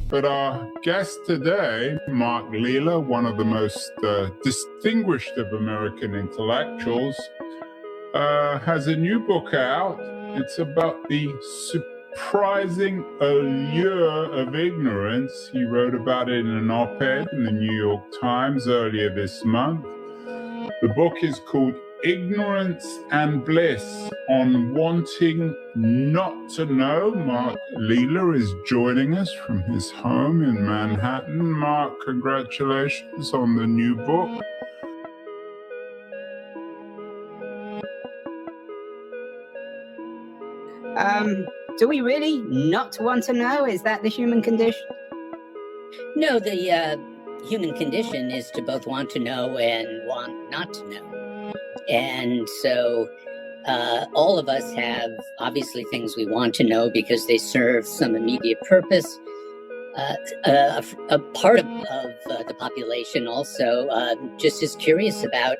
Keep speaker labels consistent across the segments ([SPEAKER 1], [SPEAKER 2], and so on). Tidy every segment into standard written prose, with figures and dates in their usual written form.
[SPEAKER 1] But our guest today, Mark Lilla, one of the most distinguished of American intellectuals, has a new book out. It's about the surprising allure of ignorance. He wrote about it in an op-ed in the New York Times earlier this month. The book is called Ignorance and Bliss on Wanting Not to Know. Mark Lilla is joining us from his home in Manhattan. Mark, congratulations on the new book.
[SPEAKER 2] Do we really not want to know? Is that the human condition?
[SPEAKER 3] No, the human condition is to both want to know and want not to know. And so all of us have obviously things we want to know because they serve some immediate purpose. A part of the population also just is curious about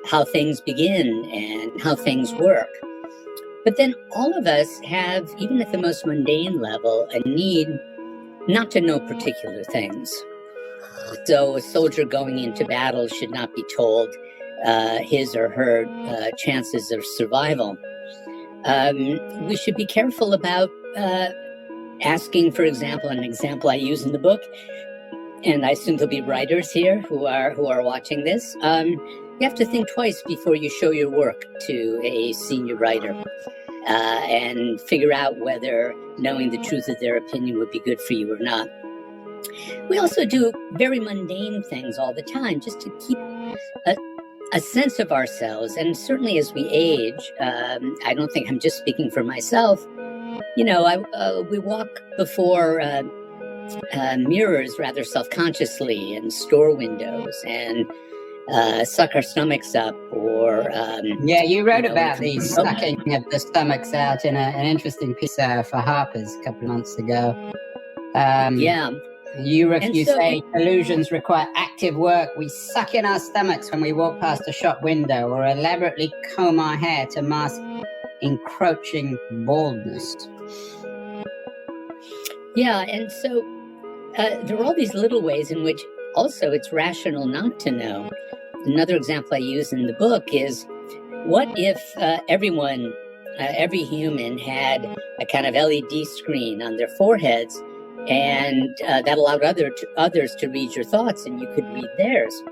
[SPEAKER 3] how things begin and how things work. But then all of us have, even at the most mundane level, a need not to know particular things. So a soldier going into battle should not be told his or her chances of survival. We should be careful about asking, for example, an example I use in the book, and I assume there'll be writers here who are watching this. You have to think twice before you show your work to a senior writer and figure out whether knowing the truth of their opinion would be good for you or not. We also do very mundane things all the time just to keep a sense of ourselves. And certainly as we age, I don't think I'm just speaking for myself. You know, we walk before mirrors rather self-consciously in store windows and suck our stomachs up or...
[SPEAKER 2] yeah, you wrote about the sucking of the stomachs out in an interesting piece for Harper's a couple of months ago.
[SPEAKER 3] Yeah.
[SPEAKER 2] You say illusions require active work. We suck in our stomachs when we walk past a shop window or elaborately comb our hair to mask encroaching baldness.
[SPEAKER 3] Yeah, and so there are all these little ways in which also it's rational not to know. Another example I use in the book is, what if everyone, every human had a kind of LED screen on their foreheads, and that allowed others to read your thoughts and you could read theirs?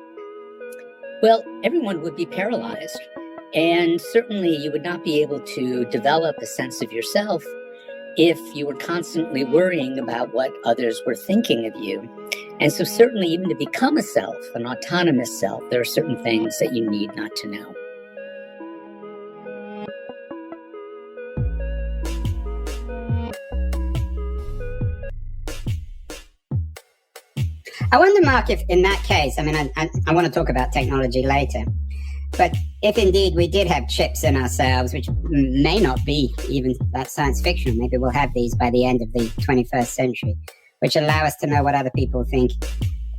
[SPEAKER 3] Well, everyone would be paralyzed. And certainly you would not be able to develop a sense of yourself if you were constantly worrying about what others were thinking of you. And so certainly even to become a self, an autonomous self, there are certain things that you need not to know.
[SPEAKER 2] I wonder, Mark, if in that case, I mean, I want to talk about technology later, but if indeed we did have chips in ourselves, which may not be even that science fiction, maybe we'll have these by the end of the 21st century, which allow us to know what other people think,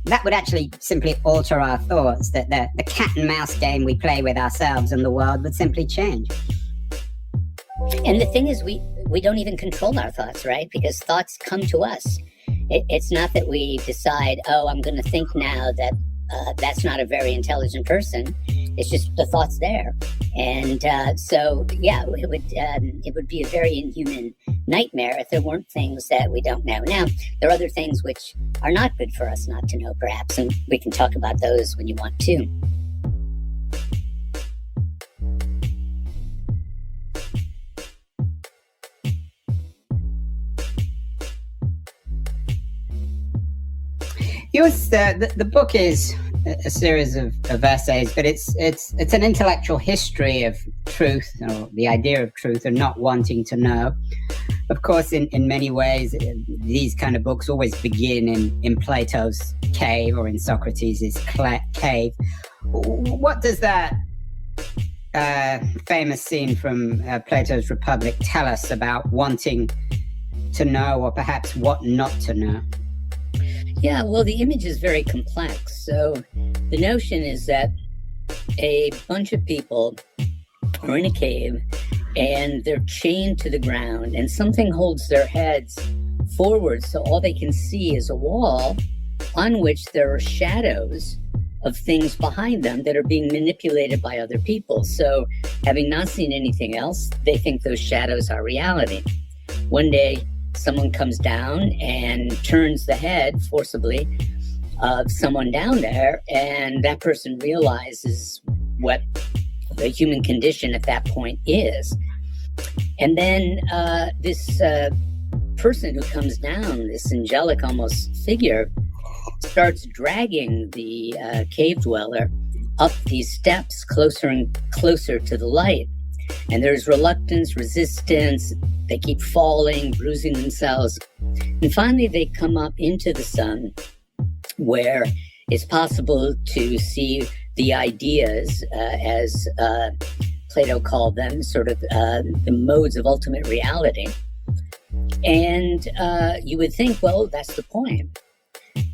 [SPEAKER 2] that would actually simply alter our thoughts, that the cat and mouse game we play with ourselves and the world would simply change.
[SPEAKER 3] And the thing is, we don't even control our thoughts, right? Because thoughts come to us. It's not that we decide, oh, I'm going to think now that that's not a very intelligent person. It's just the thought's there. And so, yeah, it would be a very inhuman nightmare if there weren't things that we don't know. Now, there are other things which are not good for us not to know, perhaps, and we can talk about those when you want to.
[SPEAKER 2] The book is a series of essays, but it's an intellectual history of truth, or the idea of truth, and not wanting to know. Of course, in many ways, these kind of books always begin in Plato's cave or in Socrates' cave. What does that famous scene from Plato's Republic tell us about wanting to know, or perhaps what not to know?
[SPEAKER 3] Yeah, well, the image is very complex. So the notion is that a bunch of people are in a cave and they're chained to the ground and something holds their heads forward, so all they can see is a wall on which there are shadows of things behind them that are being manipulated by other people. So having not seen anything else, they think those shadows are reality. One day, someone comes down and turns the head forcibly of someone down there, and that person realizes what the human condition at that point is. And then this person who comes down, this angelic almost figure, starts dragging the cave dweller up these steps closer and closer to the light. And there's reluctance, resistance. They keep falling, bruising themselves. And finally, they come up into the sun, where it's possible to see the ideas, as Plato called them, sort of the modes of ultimate reality. And you would think, well, that's the point.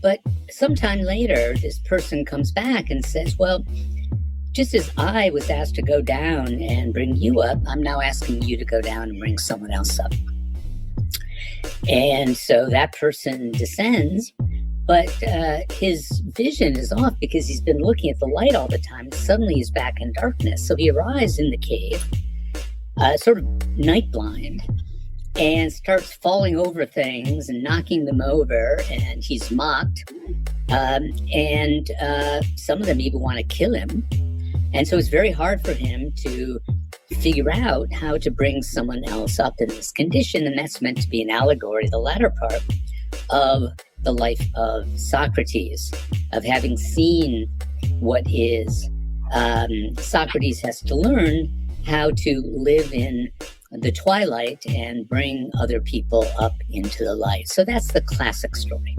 [SPEAKER 3] But sometime later, this person comes back and says, well, just as I was asked to go down and bring you up, I'm now asking you to go down and bring someone else up. And so that person descends, but his vision is off because he's been looking at the light all the time. And suddenly he's back in darkness. So he arrives in the cave, sort of night blind, and starts falling over things and knocking them over, and he's mocked. And some of them even want to kill him. And so it's very hard for him to figure out how to bring someone else up in this condition. And that's meant to be an allegory, the latter part of the life of Socrates, of having seen what is. Socrates has to learn how to live in the twilight and bring other people up into the light. So that's the classic story.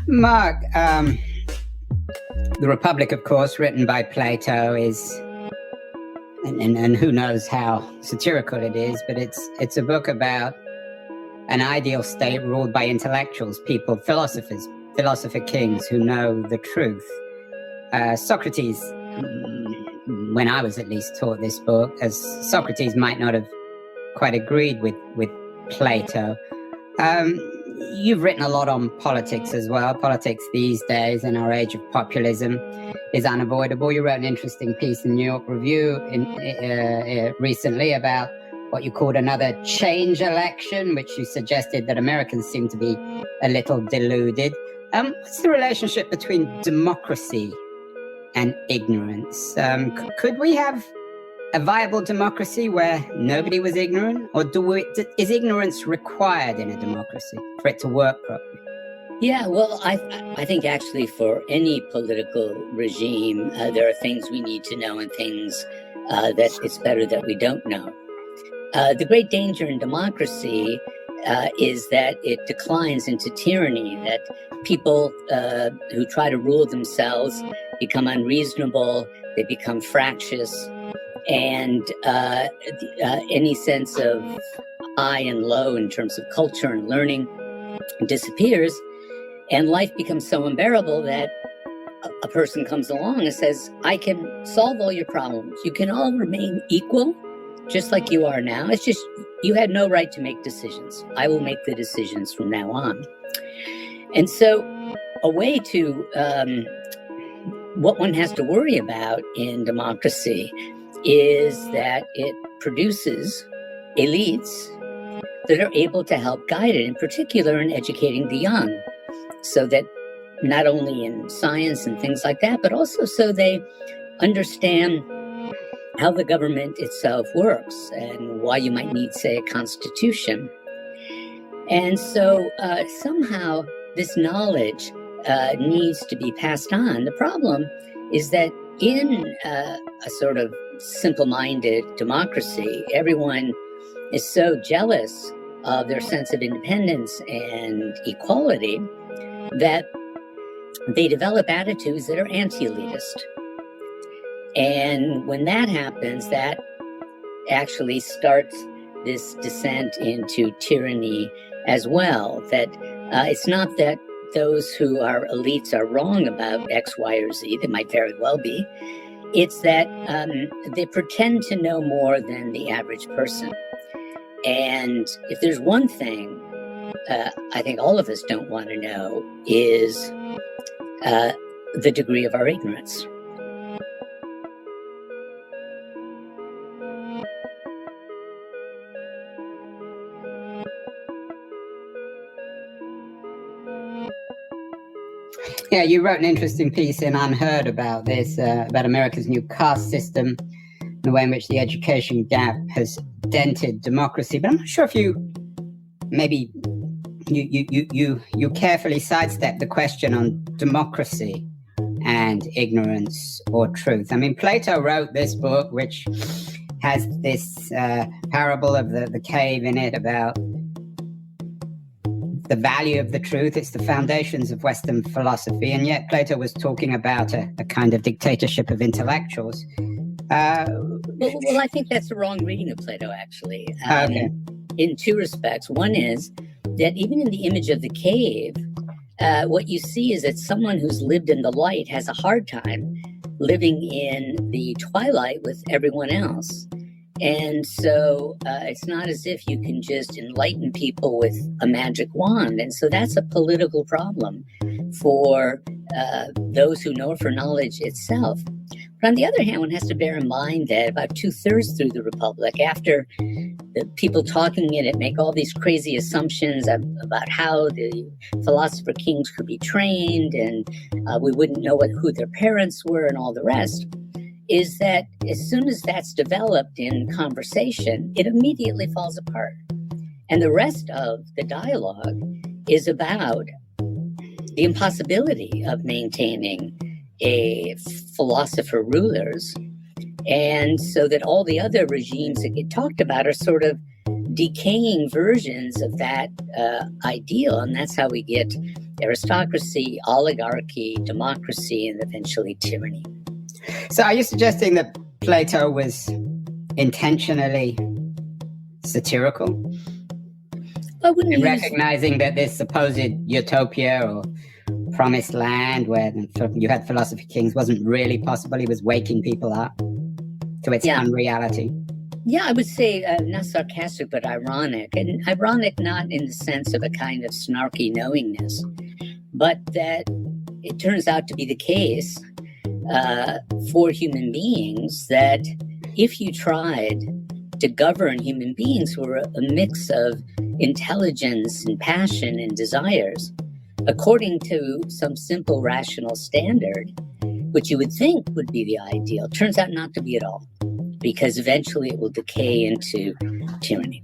[SPEAKER 2] Mark, The Republic, of course, written by Plato, is, and who knows how satirical it is, but it's a book about an ideal state ruled by intellectuals, people, philosophers, philosopher kings who know the truth. Socrates, when I was at least taught this book, as Socrates might not have quite agreed with Plato. You've written a lot on politics as well. Politics these days in our age of populism is unavoidable. You wrote an interesting piece in the New York Review recently about what you called another change election, which you suggested that Americans seem to be a little deluded. What's the relationship between democracy and ignorance? Could we have a viable democracy where nobody was ignorant? Or is ignorance required in a democracy for it to work properly?
[SPEAKER 3] Yeah, well, I think actually for any political regime, there are things we need to know and things that it's better that we don't know. The great danger in democracy is that it declines into tyranny, that people who try to rule themselves become unreasonable, they become fractious, and any sense of high and low in terms of culture and learning disappears, and life becomes so unbearable that a person comes along and says, I can solve all your problems. You can all remain equal, just like you are now. It's just you had no right to make decisions. I will make the decisions from now on. And so a way to what one has to worry about in democracy is that it produces elites that are able to help guide it, in particular in educating the young, so that not only in science and things like that, but also so they understand how the government itself works and why you might need, say, a constitution. And so somehow this knowledge needs to be passed on. The problem is that in a sort of simple-minded democracy, everyone is so jealous of their sense of independence and equality that they develop attitudes that are anti-elitist. And when that happens, that actually starts this descent into tyranny as well. That it's not that those who are elites are wrong about X, Y, or Z. They might very well be. It's that they pretend to know more than the average person. And if there's one thing I think all of us don't want to know is the degree of our ignorance.
[SPEAKER 2] Yeah, you wrote an interesting piece in Unheard about this, about America's new caste system, the way in which the education gap has dented democracy. But I'm not sure if you carefully sidestepped the question on democracy and ignorance or truth. I mean, Plato wrote this book, which has this parable of the cave in it about the value of the truth. It's the foundations of Western philosophy. And yet Plato was talking about a kind of dictatorship of intellectuals.
[SPEAKER 3] Well, I think that's the wrong reading of Plato, actually.
[SPEAKER 2] Okay.
[SPEAKER 3] In two respects. One is that even in the image of the cave, what you see is that someone who's lived in the light has a hard time living in the twilight with everyone else. And so it's not as if you can just enlighten people with a magic wand. And so that's a political problem for those who know for knowledge itself. But on the other hand, one has to bear in mind that about 2/3 through the Republic, after the people talking in it make all these crazy assumptions about how the philosopher kings could be trained and we wouldn't know who their parents were and all the rest, is that as soon as that's developed in conversation, it immediately falls apart. And the rest of the dialogue is about the impossibility of maintaining a philosopher rulers. And so that all the other regimes that get talked about are sort of decaying versions of that ideal. And that's how we get aristocracy, oligarchy, democracy, and eventually tyranny.
[SPEAKER 2] So are you suggesting that Plato was intentionally satirical? In recognizing that this supposed utopia or promised land where you had philosophy kings wasn't really possible? He was waking people up to its unreality.
[SPEAKER 3] Yeah, I would say not sarcastic, but ironic. And ironic not in the sense of a kind of snarky knowingness, but that it turns out to be the case for human beings that if you tried to govern human beings who are a mix of intelligence and passion and desires, according to some simple rational standard, which you would think would be the ideal, turns out not to be at all, because eventually it will decay into tyranny.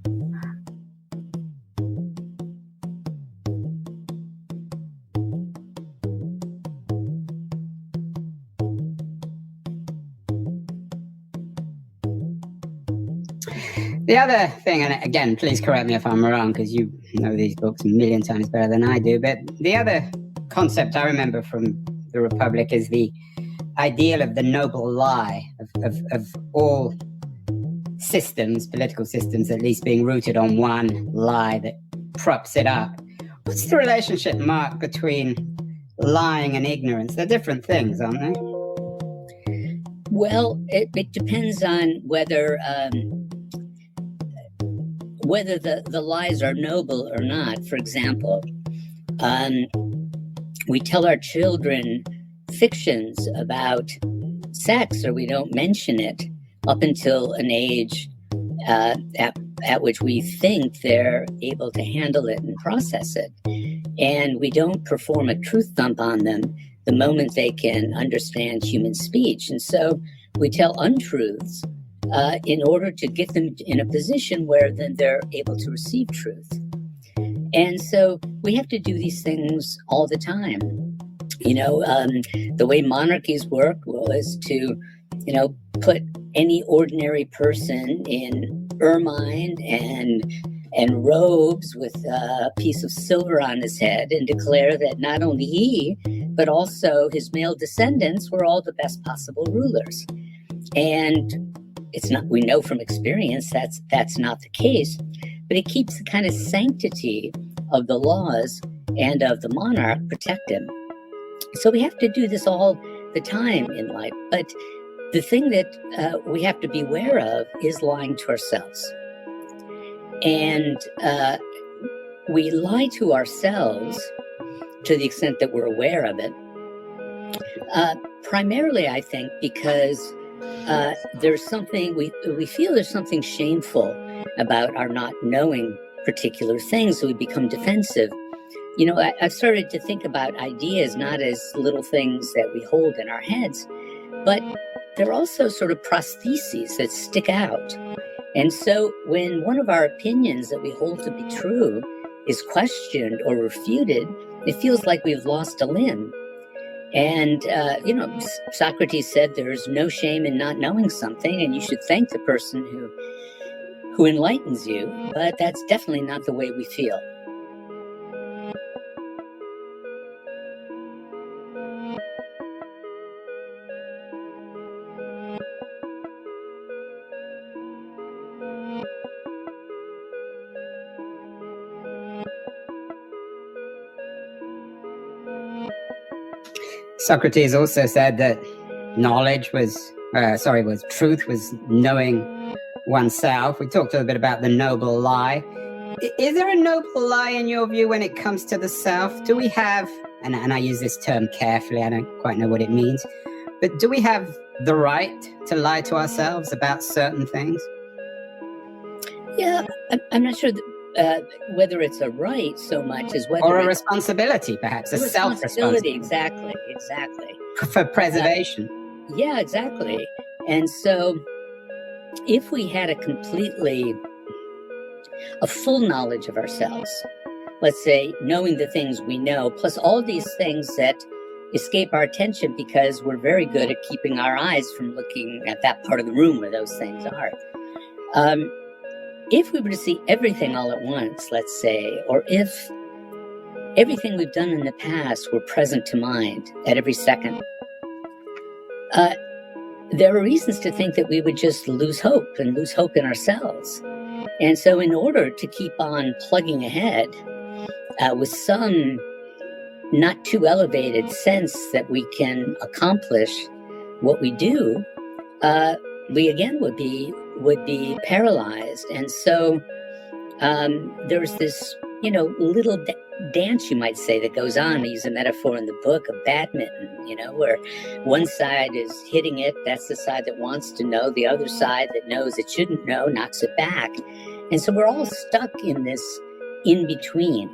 [SPEAKER 2] The other thing, and again, please correct me if I'm wrong, because you know these books a million times better than I do, but the other concept I remember from the Republic is the ideal of the noble lie of all systems, political systems at least, being rooted on one lie that props it up. What's the relationship, Mark, between lying and ignorance? They're different things, aren't they?
[SPEAKER 3] Well, it depends on whether the lies are noble or not. For example, we tell our children fictions about sex, or we don't mention it up until an age at which we think they're able to handle it and process it. And we don't perform a truth dump on them the moment they can understand human speech. And so we tell untruths in order to get them in a position where then they're able to receive truth. And so we have to do these things all the time. You know, the way monarchies work was to, put any ordinary person in ermine and robes with a piece of silver on his head and declare that not only he, but also his male descendants were all the best possible rulers. And it's not, we know from experience that's not the case, but it keeps the kind of sanctity of the laws and of the monarch protected. So we have to do this all the time in life. But the thing that we have to be aware of is lying to ourselves. And we lie to ourselves to the extent that we're aware of it. Primarily, I think, because there's something, we feel there's something shameful about our not knowing particular things, so we become defensive. You know, I've started to think about ideas not as little things that we hold in our heads, but they're also sort of prostheses that stick out. And so when one of our opinions that we hold to be true is questioned or refuted, it feels like we've lost a limb. And, you know, Socrates said there's no shame in not knowing something, and you should thank the person who enlightens you, but that's definitely not the way we feel.
[SPEAKER 2] Socrates also said that truth was knowing oneself. We talked a little bit about the noble lie. Is there a noble lie in your view when it comes to the self? Do we have, and I use this term carefully, I don't quite know what it means, but do we have the right to lie to ourselves about certain things?
[SPEAKER 3] Yeah, I'm not sure whether it's a right so much as whether
[SPEAKER 2] or a
[SPEAKER 3] it's
[SPEAKER 2] responsibility, perhaps, a self-responsibility.
[SPEAKER 3] Exactly.
[SPEAKER 2] For preservation.
[SPEAKER 3] Yeah, exactly. And so if we had a full knowledge of ourselves, let's say knowing the things we know, plus all these things that escape our attention because we're very good at keeping our eyes from looking at that part of the room where those things are. If we were to see everything all at once, let's say, or if everything we've done in the past were present to mind at every second, there are reasons to think that we would just lose hope in ourselves. And so in order to keep on plugging ahead with some not too elevated sense that we can accomplish what we do, we again would be paralyzed. And so there's this, little dance, you might say, that goes on. I use a metaphor in the book of badminton, where one side is hitting it, that's the side that wants to know, the other side that knows it shouldn't know knocks it back. And so we're all stuck in this in between.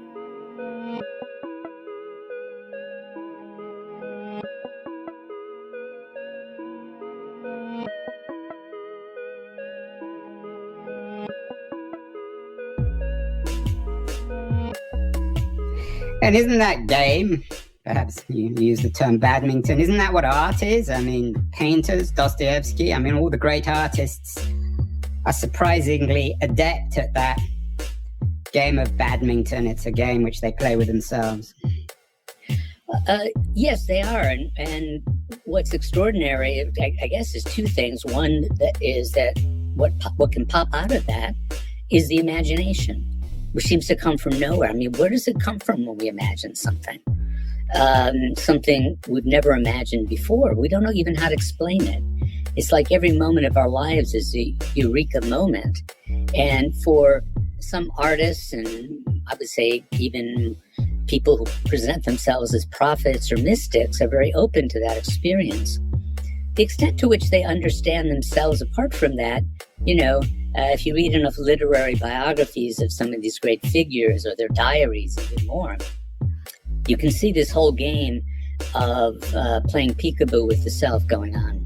[SPEAKER 2] And isn't that game, perhaps you use the term badminton, isn't that what art is? I mean, painters, Dostoevsky, all the great artists are surprisingly adept at that game of badminton. It's a game which they play with themselves.
[SPEAKER 3] Yes, they are. And what's extraordinary, I guess, is two things. One that is that what can pop out of that is the imagination, which seems to come from nowhere. Where does it come from when we imagine something? Something we've never imagined before. We don't know even how to explain it. It's like every moment of our lives is a eureka moment. And for some artists, and I would say even people who present themselves as prophets or mystics, are very open to that experience. The extent to which they understand themselves apart from that, if you read enough literary biographies of some of these great figures or their diaries, even more, you can see this whole game of playing peekaboo with the self going on.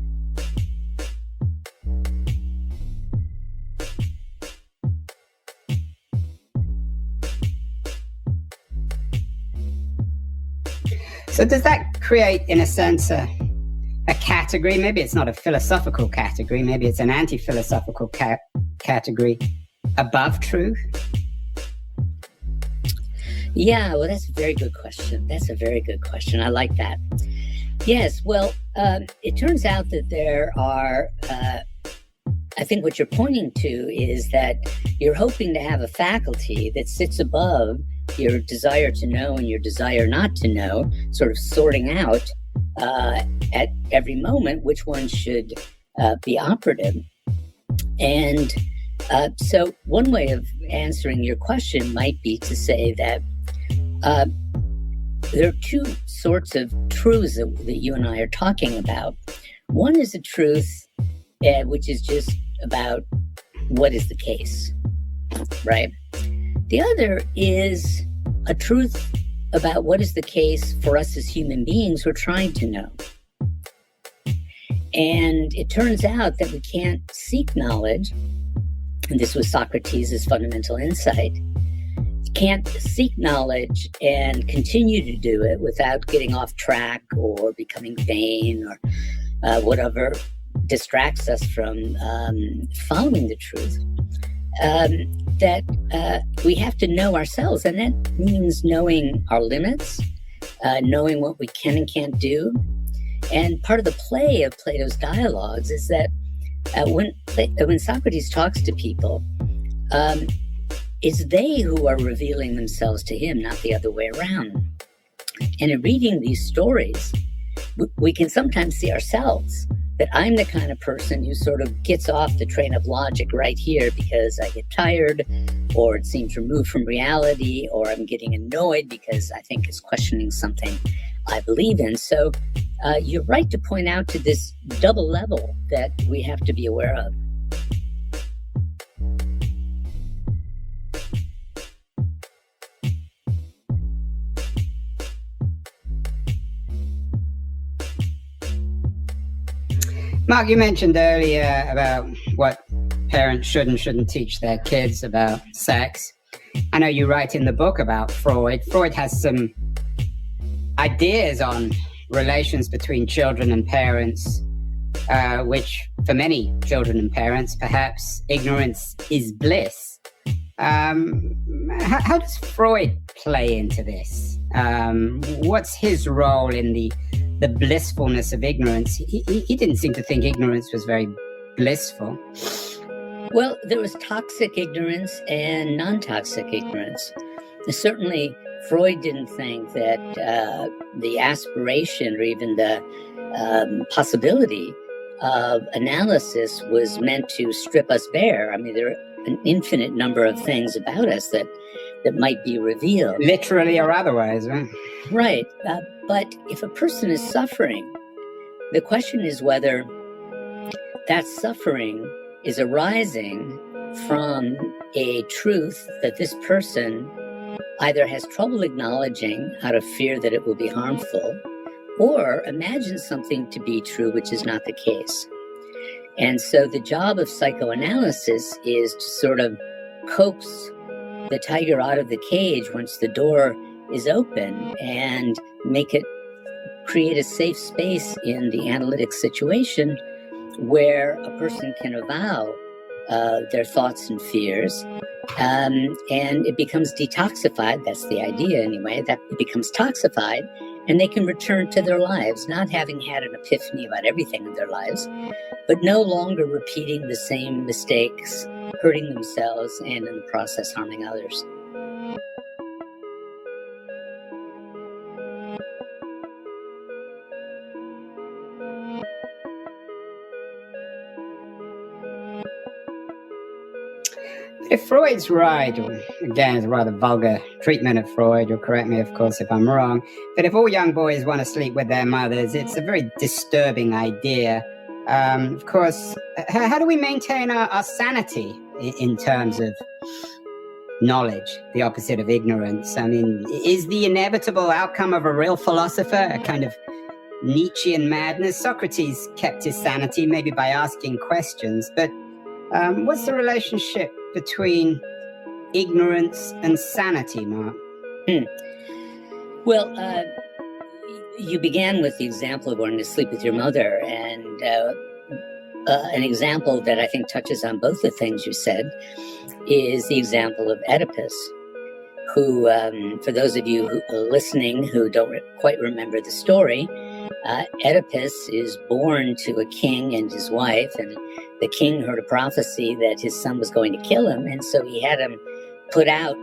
[SPEAKER 2] So does that create, in a sense, a category? Maybe it's not a philosophical category. Maybe it's an anti-philosophical category above truth?
[SPEAKER 3] Yeah, well, that's a very good question. I like that. Yes, well, it turns out that there are I think what you're pointing to is that you're hoping to have a faculty that sits above your desire to know and your desire not to know, sort of sorting out at every moment which one should be operative. And so one way of answering your question might be to say that there are two sorts of truths that you and I are talking about. One is a truth which is just about what is the case, right? The other is a truth about what is the case for us as human beings who are trying to know. And it turns out that we can't seek knowledge, and this was Socrates' fundamental insight. You can't seek knowledge and continue to do it without getting off track or becoming vain or whatever distracts us from following the truth. That we have to know ourselves, and that means knowing our limits, knowing what we can and can't do. And part of the play of Plato's dialogues is that when Socrates talks to people, it's they who are revealing themselves to him, not the other way around. And in reading these stories, we can sometimes see ourselves, that I'm the kind of person who sort of gets off the train of logic right here because I get tired, or it seems removed from reality, or I'm getting annoyed because I think it's questioning something I believe in. So you're right to point out to this double level that we have to be aware of.
[SPEAKER 2] Mark, you mentioned earlier about what parents should and shouldn't teach their kids about sex. I know you write in the book about Freud. Freud has some ideas on relations between children and parents, which for many children and parents, perhaps ignorance is bliss. How does Freud play into this? What's his role in the blissfulness of ignorance? He didn't seem to think ignorance was very blissful.
[SPEAKER 3] Well, there was toxic ignorance and non-toxic ignorance. Certainly, Freud didn't think that the aspiration or even the possibility of analysis was meant to strip us bare. I mean, there are an infinite number of things about us that might be revealed.
[SPEAKER 2] Literally or otherwise, right?
[SPEAKER 3] Right. But if a person is suffering, the question is whether that suffering is arising from a truth that this person either has trouble acknowledging out of fear that it will be harmful, or imagines something to be true which is not the case. And so the job of psychoanalysis is to sort of coax the tiger out of the cage once the door is open and create a safe space in the analytic situation where a person can avow their thoughts and fears, and it becomes detoxified. That's the idea anyway, that it becomes toxified, and they can return to their lives, not having had an epiphany about everything in their lives, but no longer repeating the same mistakes, hurting themselves, and in the process harming others.
[SPEAKER 2] If Freud's right, or again, it's a rather vulgar treatment of Freud, you'll correct me, of course, if I'm wrong, but if all young boys want to sleep with their mothers, it's a very disturbing idea. Of course, how do we maintain our sanity in terms of knowledge, the opposite of ignorance? I mean, is the inevitable outcome of a real philosopher a kind of Nietzschean madness? Socrates kept his sanity maybe by asking questions, but what's the relationship between ignorance and sanity, Mark?
[SPEAKER 3] Well, you began with the example of wanting to sleep with your mother, and an example that I think touches on both the things you said is the example of Oedipus, who, for those of you who are listening who don't quite remember the story, Oedipus is born to a king and his wife, and the king heard a prophecy that his son was going to kill him, and so he had him put out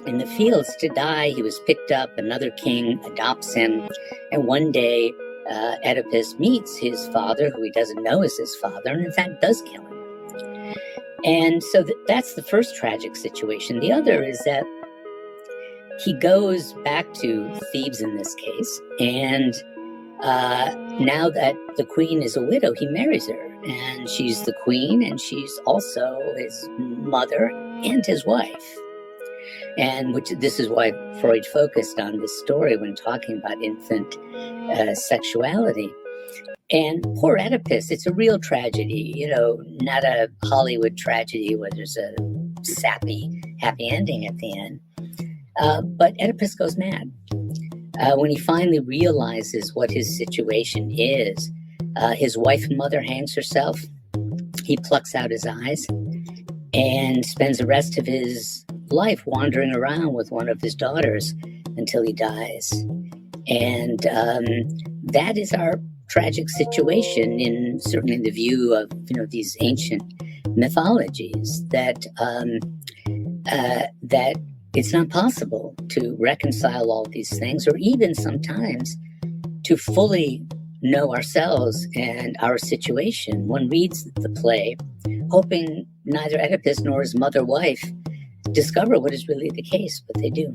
[SPEAKER 3] in the fields to die. He was picked up, another king adopts him, and one day Oedipus meets his father, who he doesn't know is his father, and in fact does kill him. And so that's the first tragic situation. The other is that he goes back to Thebes in this case, and now that the queen is a widow, he marries her, and she's the queen, and she's also his mother and his wife. And this is why Freud focused on this story when talking about infant sexuality. And poor Oedipus, it's a real tragedy, not a Hollywood tragedy where there's a sappy, happy ending at the end. But Oedipus goes mad. When he finally realizes what his situation is, his wife and mother hangs herself. He plucks out his eyes and spends the rest of his life wandering around with one of his daughters until he dies. And that is our tragic situation, certainly in the view of these ancient mythologies, that it's not possible to reconcile all these things, or even sometimes to fully know ourselves and our situation. One reads the play hoping neither Oedipus nor his mother-wife discover what is really the case, but they do.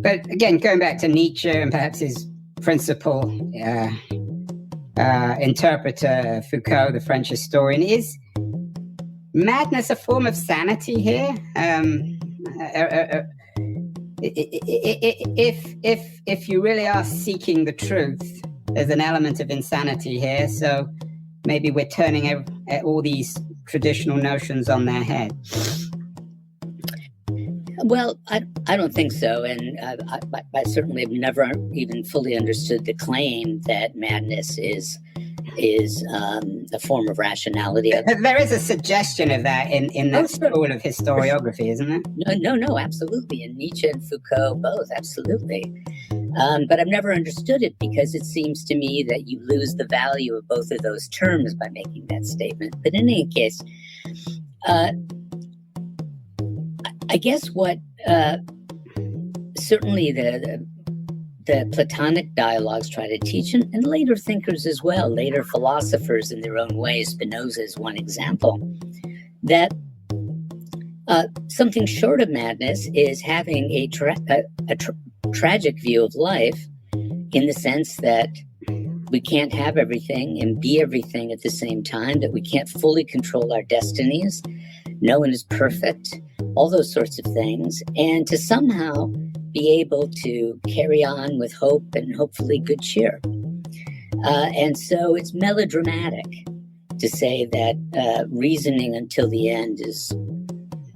[SPEAKER 2] But again, going back to Nietzsche and perhaps his principal interpreter, Foucault, the French historian, is madness a form of sanity here? If you really are seeking the truth, there's an element of insanity here. So maybe we're turning all these traditional notions on their head.
[SPEAKER 3] Well, I don't think so, and I certainly have never even fully understood the claim that madness is a form of rationality.
[SPEAKER 2] There is a suggestion of that in that school of historiography, isn't there?
[SPEAKER 3] No, absolutely. And Nietzsche and Foucault both, absolutely. But I've never understood it because it seems to me that you lose the value of both of those terms by making that statement. But in any case, I guess what certainly the Platonic dialogues try to teach, and later thinkers as well, later philosophers in their own way, Spinoza is one example, that something short of madness is having a tragic view of life, in the sense that we can't have everything and be everything at the same time, that we can't fully control our destinies. No one is perfect, all those sorts of things. And to somehow be able to carry on with hope and hopefully good cheer. And so it's melodramatic to say that reasoning until the end is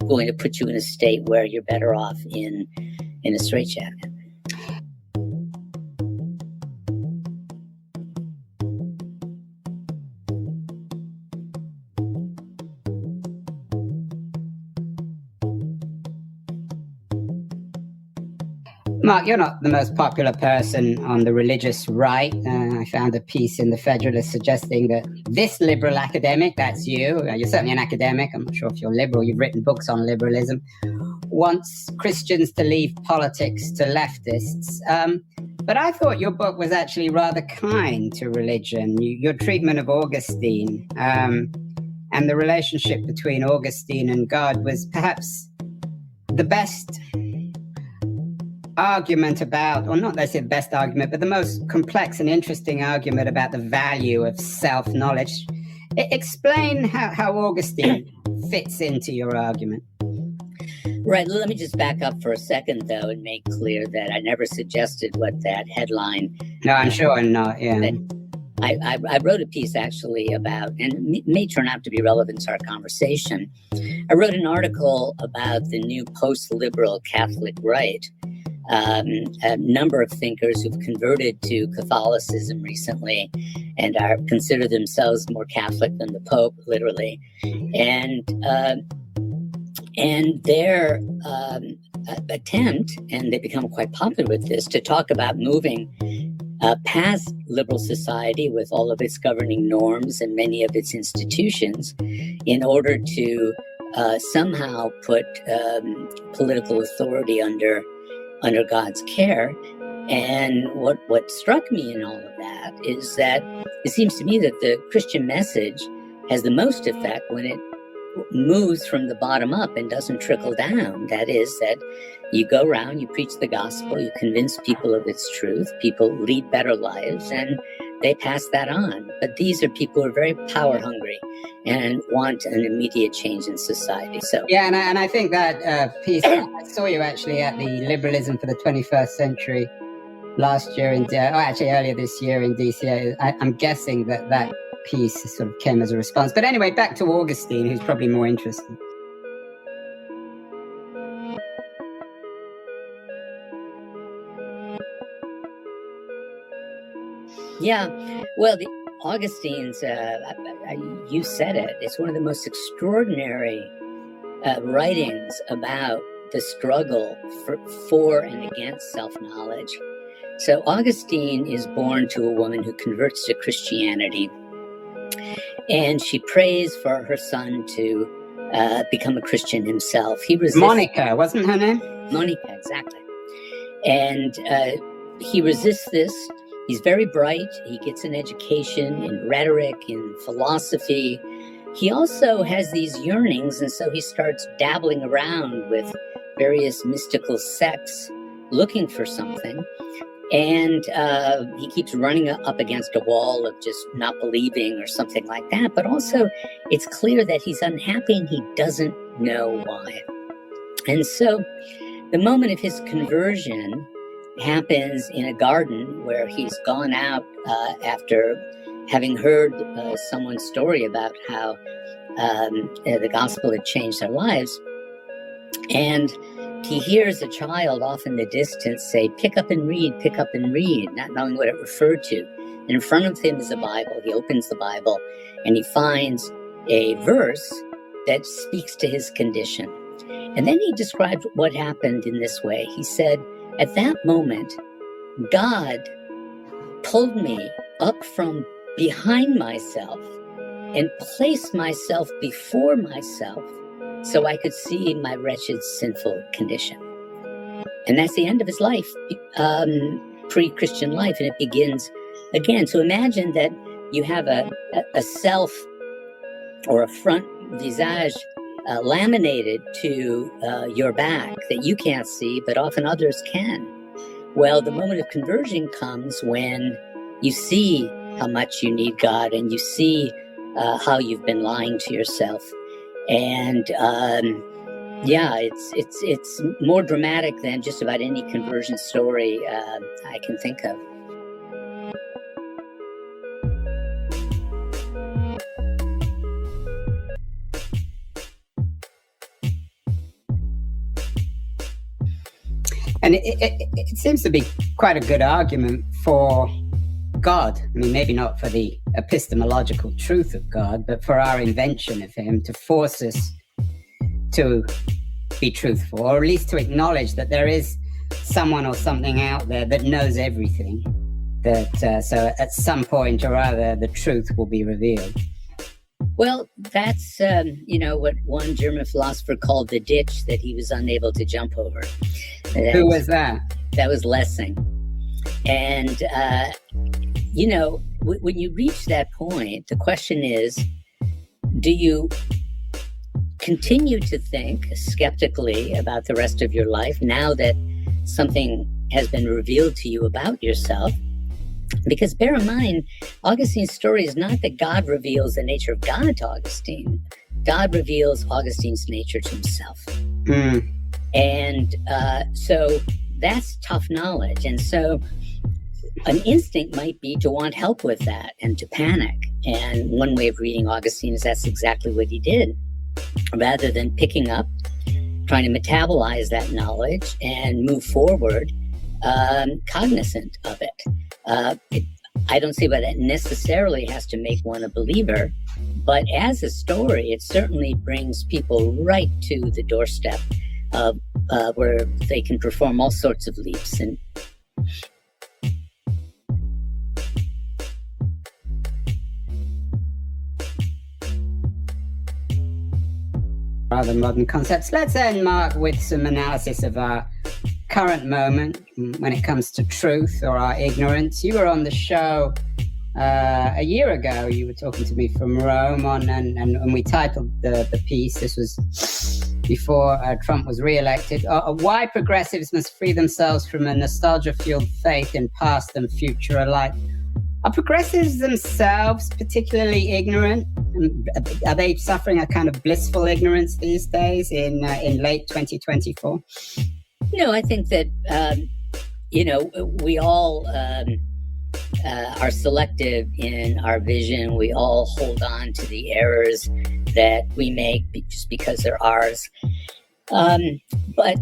[SPEAKER 3] going to put you in a state where you're better off in a straitjacket.
[SPEAKER 2] Mark, you're not the most popular person on the religious right. I found a piece in the Federalist suggesting that this liberal academic, that's you, you're certainly an academic, I'm not sure if you're liberal, you've written books on liberalism, wants Christians to leave politics to leftists. But I thought your book was actually rather kind to religion. Your treatment of Augustine and the relationship between Augustine and God was perhaps the best argument about, or not necessarily the best argument, but the most complex and interesting argument about the value of self-knowledge. Explain how Augustine fits into your argument.
[SPEAKER 3] Right. Let me just back up for a second, though, and make clear that I never suggested what that headline.
[SPEAKER 2] No, I'm sure not. Yeah.
[SPEAKER 3] I wrote a piece actually about, and it may turn out to be relevant to our conversation. I wrote an article about the new post-liberal Catholic right. A number of thinkers who've converted to Catholicism recently and consider themselves more Catholic than the Pope, literally. And And their attempt, and they become quite popular with this, to talk about moving past liberal society with all of its governing norms and many of its institutions in order to somehow put political authority under God's care. And what struck me in all of that is that it seems to me that the Christian message has the most effect when it moves from the bottom up and doesn't trickle down. That is, that you go around, you preach the gospel, you convince people of its truth, people lead better lives, and they pass that on. But these are people who are very power hungry and want an immediate change in society. So
[SPEAKER 2] yeah, and I think that piece, I saw you actually at the Liberalism for the 21st Century last year, actually earlier this year in DC. I'm guessing that piece sort of came as a response. But anyway, back to Augustine, who's probably more interesting.
[SPEAKER 3] Yeah, well, Augustine's, you said it, it's one of the most extraordinary writings about the struggle for and against self-knowledge. So Augustine is born to a woman who converts to Christianity, and she prays for her son to become a Christian himself. He resists.
[SPEAKER 2] Monica, wasn't her name?
[SPEAKER 3] Monica, exactly. And he resists this. He's very bright. He gets an education in rhetoric, in philosophy. He also has these yearnings, and so he starts dabbling around with various mystical sects, looking for something. And he keeps running up against a wall of just not believing or something like that. But also, it's clear that he's unhappy and he doesn't know why. And so the moment of his conversion happens in a garden where he's gone out after having heard someone's story about how the gospel had changed their lives. And he hears a child off in the distance say, pick up and read, not knowing what it referred to. And in front of him is a Bible. He opens the Bible and he finds a verse that speaks to his condition. And then he described what happened in this way. He said, at that moment, God pulled me up from behind myself and placed myself before myself so I could see my wretched, sinful condition. And that's the end of his life, pre-Christian life, and it begins again. So imagine that you have a self or a front visage laminated to your back that you can't see, but often others can. Well, the moment of conversion comes when you see how much you need God and you see how you've been lying to yourself. And it's more dramatic than just about any conversion story I can think of.
[SPEAKER 2] And it seems to be quite a good argument for God. I mean, maybe not for the epistemological truth of God, but for our invention of him to force us to be truthful, or at least to acknowledge that there is someone or something out there that knows everything. That so at some point or other, the truth will be revealed.
[SPEAKER 3] Well, that's, what one German philosopher called the ditch that he was unable to jump over.
[SPEAKER 2] Who was that?
[SPEAKER 3] That was Lessing. And, when you reach that point, the question is, do you continue to think skeptically about the rest of your life now that something has been revealed to you about yourself? Because bear in mind, Augustine's story is not that God reveals the nature of God to Augustine. God reveals Augustine's nature to himself.
[SPEAKER 2] Mm.
[SPEAKER 3] And so that's tough knowledge. And so an instinct might be to want help with that and to panic. And one way of reading Augustine is that's exactly what he did. Rather than picking up, trying to metabolize that knowledge and move forward, cognizant of it. I don't see why that necessarily has to make one a believer, But as a story, it certainly brings people right to the doorstep of where they can perform all sorts of leaps. And
[SPEAKER 2] rather modern concepts. Let's end, Mark, with some analysis of our current moment when it comes to truth or our ignorance. You were on the show a year ago. You were talking to me from Rome and we titled the piece, this was before Trump was re-elected, Why Progressives Must Free Themselves from a Nostalgia-Fueled Faith in Past and Future Alike. Are progressives themselves particularly ignorant? Are they suffering a kind of blissful ignorance these days in late 2024?
[SPEAKER 3] No, I think that, we all are selective in our vision. We all hold on to the errors that we make just because they're ours. But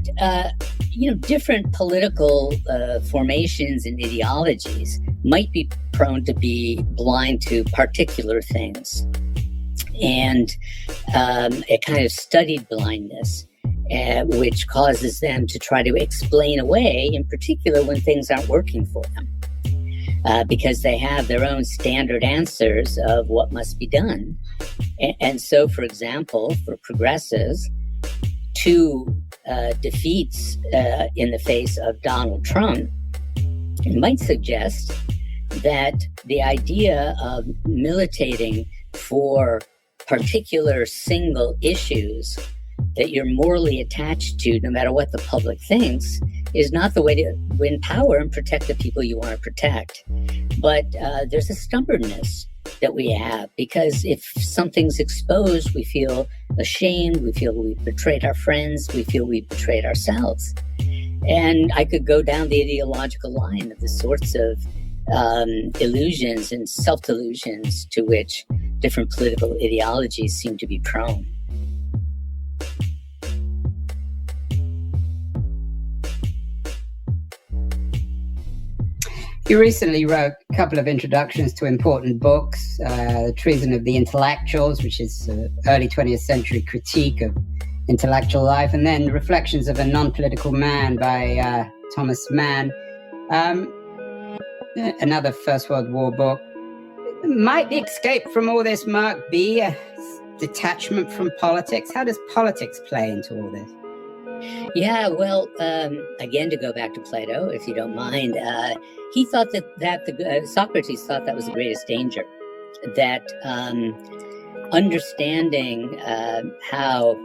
[SPEAKER 3] different political formations and ideologies might be prone to be blind to particular things. And a kind of studied blindness, which causes them to try to explain away, in particular when things aren't working for them. Because they have their own standard answers of what must be done. And so, for example, for progressives, two defeats in the face of Donald Trump might suggest that the idea of militating for particular single issues that you're morally attached to, no matter what the public thinks, is not the way to win power and protect the people you want to protect. But there's a stubbornness that we have, because if something's exposed, we feel ashamed, we feel we betrayed our friends, we feel we betrayed ourselves. And I could go down the ideological line of the sorts of illusions and self-delusions to which different political ideologies seem to be prone.
[SPEAKER 2] You recently wrote a couple of introductions to important books, The Treason of the Intellectuals, which is an early 20th century critique of intellectual life, and then Reflections of a Non-Political Man by Thomas Mann, another First World War book. Might the escape from all this, Mark, be a detachment from politics? How does politics play into all this?
[SPEAKER 3] Yeah, well, again, to go back to Plato, if you don't mind, he thought that Socrates thought that was the greatest danger, that understanding how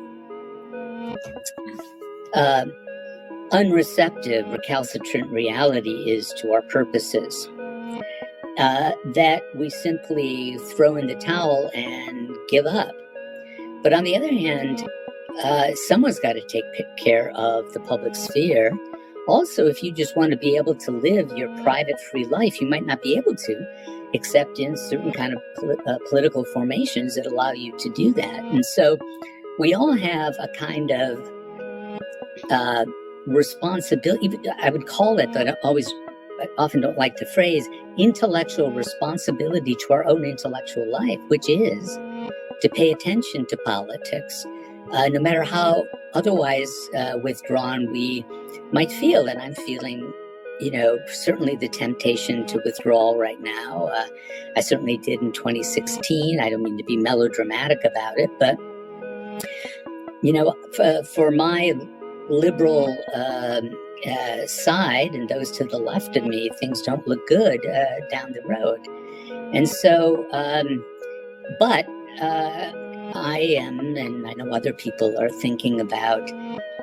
[SPEAKER 3] unreceptive, recalcitrant reality is to our purposes, that we simply throw in the towel and give up. But on the other hand, someone's got to take care of the public sphere. Also, if you just want to be able to live your private free life, you might not be able to, except in certain kind of political formations that allow you to do that. And so we all have a kind of responsibility. I would call it, I often don't like the phrase, intellectual responsibility to our own intellectual life, which is to pay attention to politics, no matter how otherwise withdrawn we might feel. And I'm feeling, certainly the temptation to withdrawal right now. I certainly did in 2016. I don't mean to be melodramatic about it, but, for my liberal side and those to the left of me, things don't look good down the road. And so, but I am, and I know other people are thinking about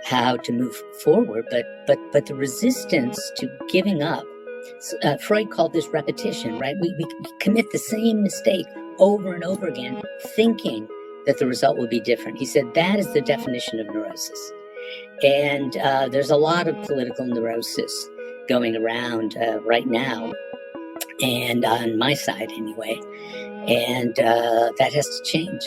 [SPEAKER 3] how to move forward, but the resistance to giving up. Freud called this repetition, right? We commit the same mistake over and over again, thinking that the result will be different. He said that is the definition of neurosis. And there's a lot of political neurosis going around right now, and on my side anyway, and that has to change.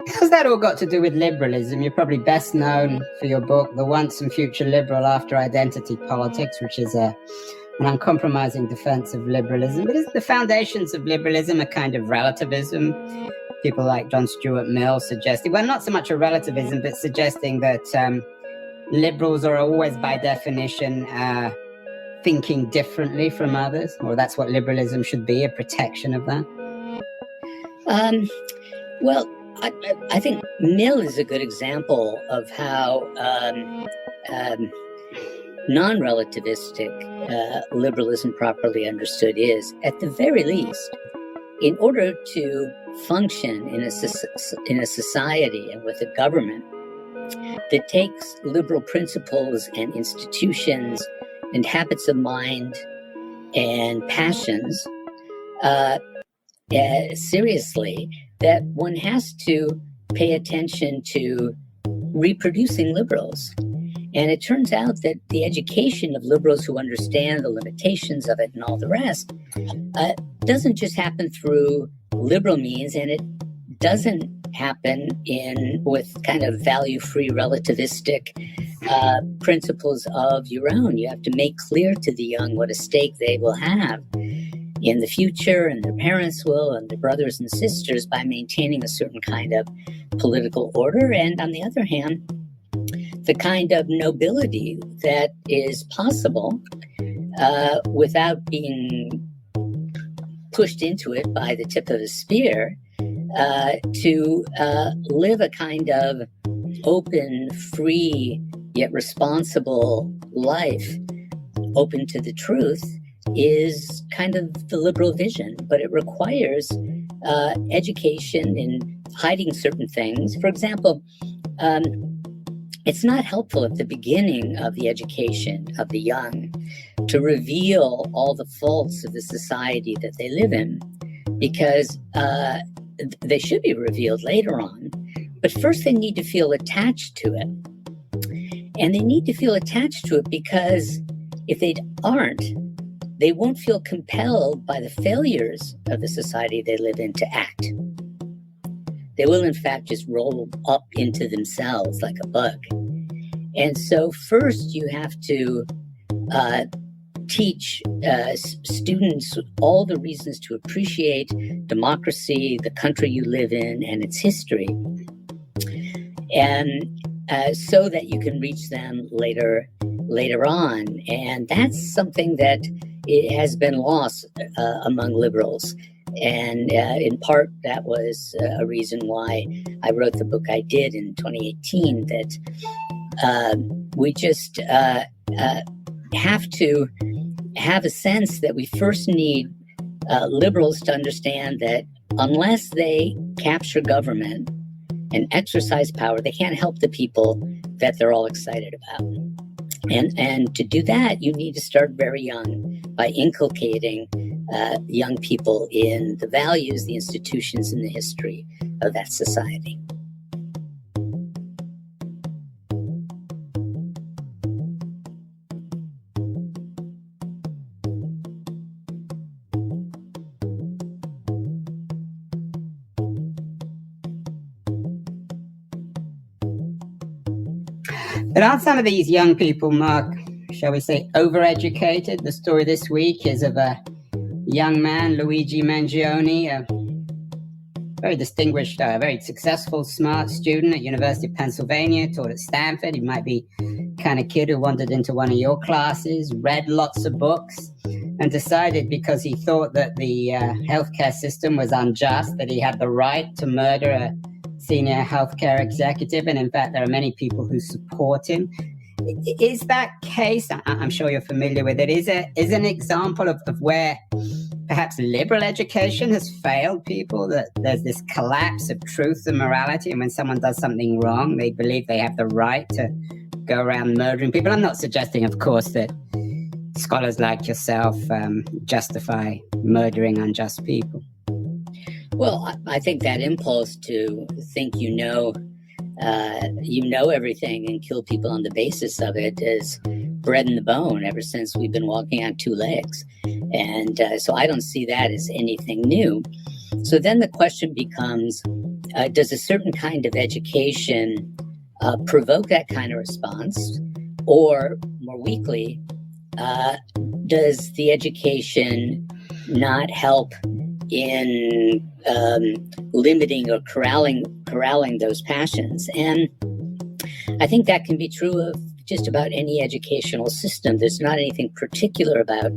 [SPEAKER 2] How's that all got to do with liberalism? You're probably best known for your book, The Once and Future Liberal After Identity Politics, which is an uncompromising defense of liberalism. But isn't the foundations of liberalism a kind of relativism? People like John Stuart Mill suggesting, well, not so much a relativism, but suggesting that liberals are always, by definition, thinking differently from others, or that's what liberalism should be, a protection of that?
[SPEAKER 3] Well, I think Mill is a good example of how non-relativistic liberalism properly understood is. At the very least, in order to function in a society and with a government that takes liberal principles and institutions and habits of mind and passions seriously, that one has to pay attention to reproducing liberals. And it turns out that the education of liberals who understand the limitations of it and all the rest doesn't just happen through liberal means, and it doesn't happen with kind of value-free relativistic principles of your own. You have to make clear to the young what a stake they will have in the future, and their parents will, and their brothers and sisters, by maintaining a certain kind of political order. And on the other hand, the kind of nobility that is possible without being pushed into it by the tip of a spear, to live a kind of open, free, yet responsible life, open to the truth, is kind of the liberal vision. But it requires education in hiding certain things. For example, it's not helpful at the beginning of the education of the young to reveal all the faults of the society that they live in, because they should be revealed later on. But first they need to feel attached to it. And they need to feel attached to it because if they aren't, they won't feel compelled by the failures of the society they live in to act. They will, in fact, just roll up into themselves like a bug. And so first you have to teach students all the reasons to appreciate democracy, the country you live in, and its history. And so that you can reach them later on. And that's something that it has been lost among liberals. And in part, that was a reason why I wrote the book I did in 2018, that we just have to have a sense that we first need liberals to understand that unless they capture government and exercise power, they can't help the people that they're all excited about. And to do that, you need to start very young by inculcating young people in the values, the institutions, and the history of that society.
[SPEAKER 2] But aren't some of these young people, Mark, shall we say, overeducated? The story this week is of a young man, Luigi Mangione, a very distinguished, very successful, smart student at University of Pennsylvania, taught at Stanford. He might be the kind of kid who wandered into one of your classes, read lots of books, and decided because he thought that the healthcare system was unjust, that he had the right to murder a senior healthcare executive. And in fact, there are many people who support him. Is that case, I'm sure you're familiar with it, is an example of where perhaps liberal education has failed people, that there's this collapse of truth and morality, and when someone does something wrong, they believe they have the right to go around murdering people? I'm not suggesting, of course, that scholars like yourself justify murdering unjust people.
[SPEAKER 3] Well, I think that impulse to think you know everything and kill people on the basis of it is bred in the bone ever since we've been walking on two legs. And so I don't see that as anything new. So then the question becomes, does a certain kind of education provoke that kind of response? Or more weakly, does the education not help in limiting or corralling those passions? And I think that can be true of just about any educational system. There's not anything particular about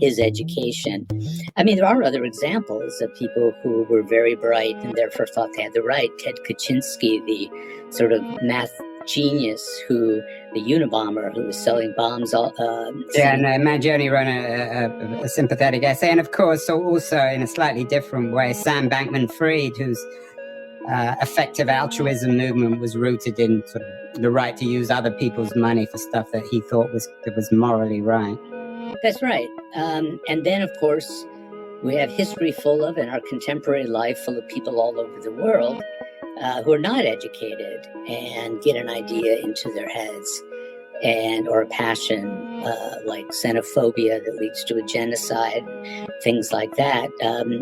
[SPEAKER 3] his education. I mean, there are other examples of people who were very bright and therefore thought they had the right. Ted Kaczynski, the sort of math genius the Unabomber who was selling bombs.
[SPEAKER 2] Mangione wrote a sympathetic essay. And of course, also in a slightly different way, Sam Bankman-Fried, whose effective altruism movement was rooted in sort of the right to use other people's money for stuff that he thought was morally right.
[SPEAKER 3] That's right. And then, of course, we have history full of, and our contemporary life full of people all over the world who are not educated and get an idea into their heads or a passion like xenophobia that leads to a genocide, things like that.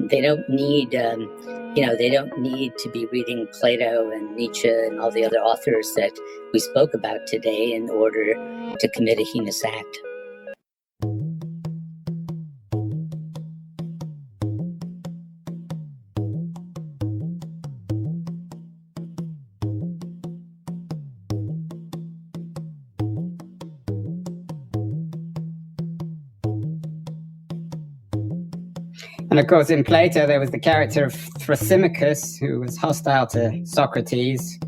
[SPEAKER 3] They don't need, they don't need to be reading Plato and Nietzsche and all the other authors that we spoke about today in order to commit a heinous act.
[SPEAKER 2] And of course, in Plato, there was the character of Thrasymachus, who was hostile to Socrates,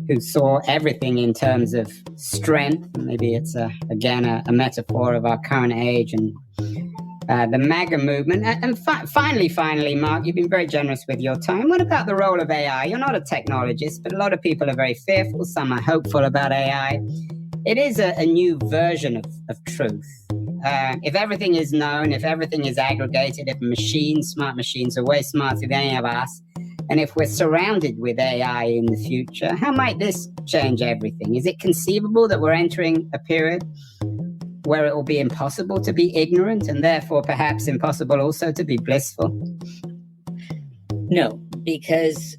[SPEAKER 2] who saw everything in terms of strength. Maybe it's, again, a metaphor of our current age and the MAGA movement. And finally, Mark, you've been very generous with your time. What about the role of AI? You're not a technologist, but a lot of people are very fearful. Some are hopeful about AI. It is a new version of truth. If everything is known, if everything is aggregated, if smart machines are way smarter than any of us, and if we're surrounded with AI in the future, how might this change everything? Is it conceivable that we're entering a period where it will be impossible to be ignorant and therefore perhaps impossible also to be blissful?
[SPEAKER 3] No, because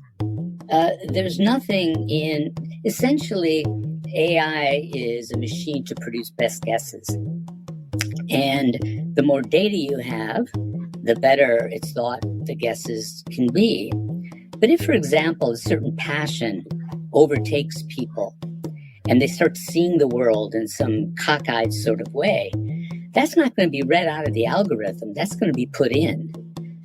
[SPEAKER 3] there's nothing in... Essentially, AI is a machine to produce best guesses. And the more data you have, the better it's thought the guesses can be. But if, for example, a certain passion overtakes people and they start seeing the world in some cockeyed sort of way, that's not going to be read out of the algorithm. That's going to be put in.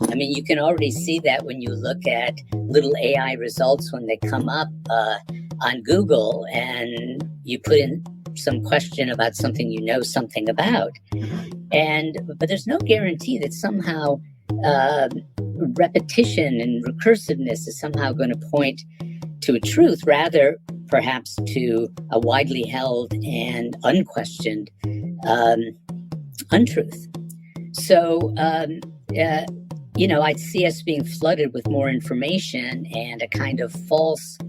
[SPEAKER 3] I mean, you can already see that when you look at little AI results when they come up on Google and you put in some question about something you know something about. But there's no guarantee that somehow repetition and recursiveness is somehow going to point to a truth, rather perhaps to a widely held and unquestioned untruth. So, I'd see us being flooded with more information and a kind of false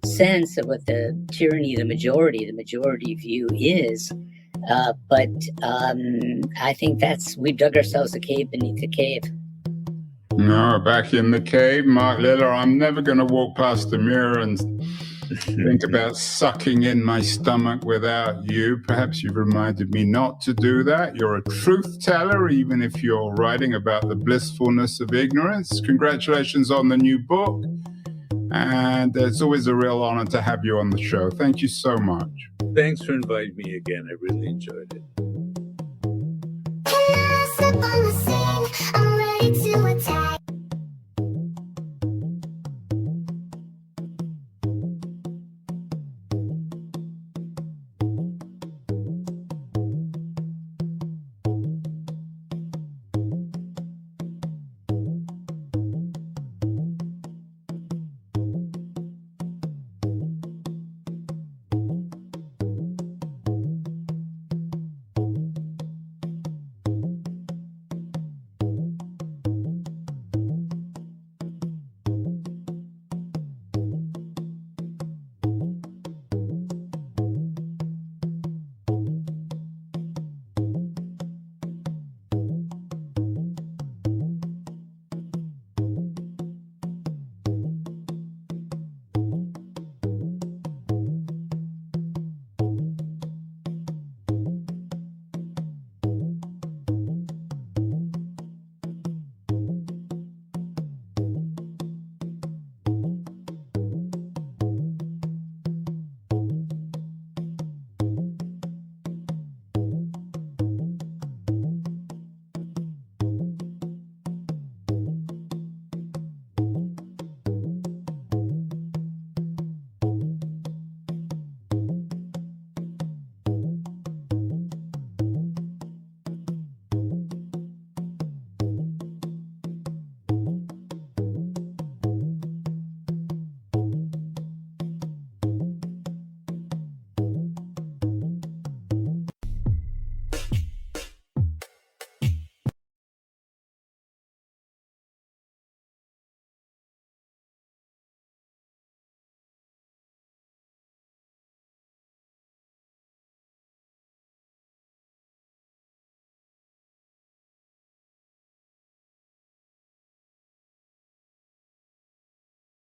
[SPEAKER 3] sense of what the tyranny of the majority view is. But I think we've dug ourselves a cave beneath the cave.
[SPEAKER 1] No, back in the cave, Mark Lilla, I'm never going to walk past the mirror and think about sucking in my stomach without you. Perhaps you've reminded me not to do that. You're a truth teller, even if you're writing about the blissfulness of ignorance. Congratulations on the new book. And it's always a real honor to have you on the show. Thank you so much.
[SPEAKER 4] Thanks for inviting me again. I really enjoyed it.
[SPEAKER 5] Can I step on the scene? I'm ready to attack.